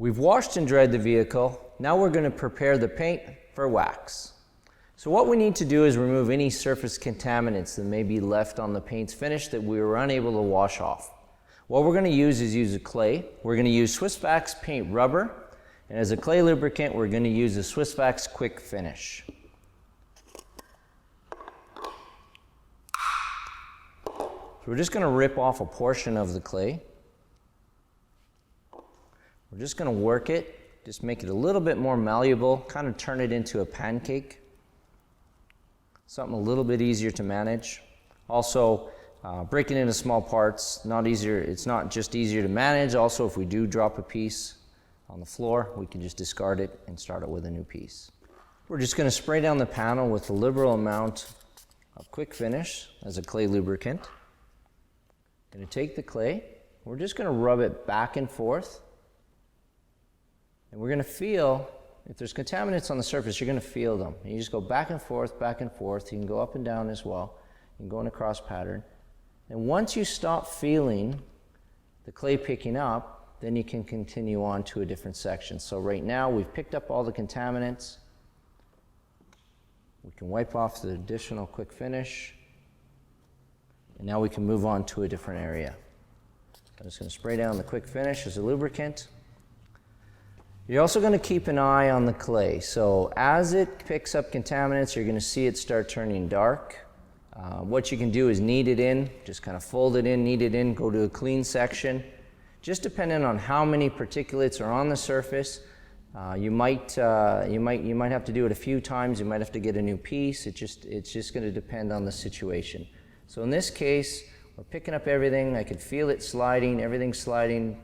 We've washed and dried the vehicle. Now we're going to prepare the paint for wax. So what we need to do is remove any surface contaminants that may be left on the paint's finish that we were unable to wash off. What we're going to use a clay. We're going to use Swissvax Paint Rubber, and as a clay lubricant we're going to use a Swissvax Quick Finish. So we're just going to rip off a portion of the clay. We're just going to work it, just make it a little bit more malleable, kind of turn it into a pancake. Something a little bit easier to manage. Also, break it into small parts, it's not just easier to manage, also if we do drop a piece on the floor, we can just discard it and start it with a new piece. We're just going to spray down the panel with a liberal amount of Quick Finish as a clay lubricant. Going to take the clay, we're just going to rub it back and forth. And we're going to feel, if there's contaminants on the surface, you're going to feel them. And you just go back and forth, back and forth. You can go up and down as well. You can go in a cross pattern. And once you stop feeling the clay picking up, then you can continue on to a different section. So right now we've picked up all the contaminants. We can wipe off the additional Quick Finish. And now we can move on to a different area. I'm just going to spray down the Quick Finish as a lubricant. You're also going to keep an eye on the clay. So as it picks up contaminants, you're going to see it start turning dark. What you can do is knead it in, just kind of fold it in, knead it in, go to a clean section. Just depending on how many particulates are on the surface, you might have to do it a few times. You might have to get a new piece. It's just going to depend on the situation. So in this case, we're picking up everything. I could feel it sliding, everything's sliding.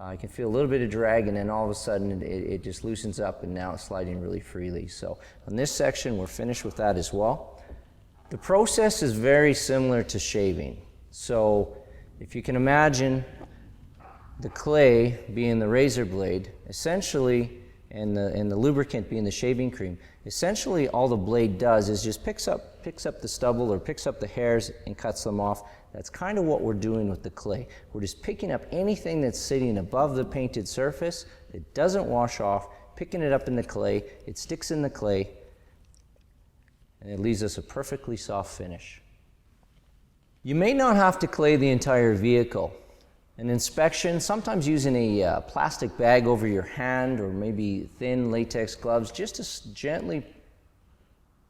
I can feel a little bit of drag, and then all of a sudden it just loosens up, and now it's sliding really freely. So on this section, we're finished with that as well. The process is very similar to shaving. So if you can imagine the clay being the razor blade, essentially, and the lubricant being the shaving cream, essentially all the blade does is just picks up the stubble or picks up the hairs and cuts them off. That's kind of what we're doing with the clay. We're just picking up anything that's sitting above the painted surface that doesn't wash off, picking it up in the clay, it sticks in the clay, and it leaves us a perfectly soft finish. You may not have to clay the entire vehicle. An inspection, sometimes using a plastic bag over your hand or maybe thin latex gloves, just to gently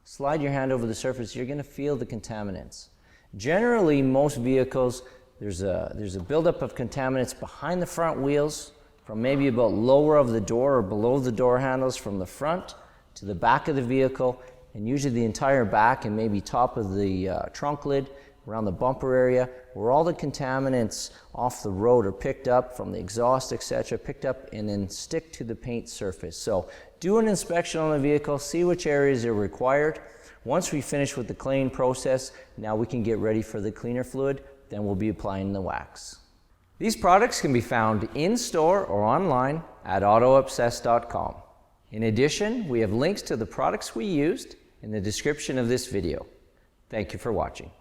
slide your hand over the surface, you're going to feel the contaminants. Generally, most vehicles, there's a buildup of contaminants behind the front wheels, from maybe about lower of the door or below the door handles, from the front to the back of the vehicle, and usually the entire back and maybe top of the trunk lid, around the bumper area, where all the contaminants off the road are picked up from the exhaust, etc., picked up and then stick to the paint surface. So do an inspection on the vehicle, see which areas are required. Once we finish with the cleaning process, now we can get ready for the cleaner fluid, then we'll be applying the wax. These products can be found in store or online at autoobsessed.com. In addition, we have links to the products we used in the description of this video. Thank you for watching.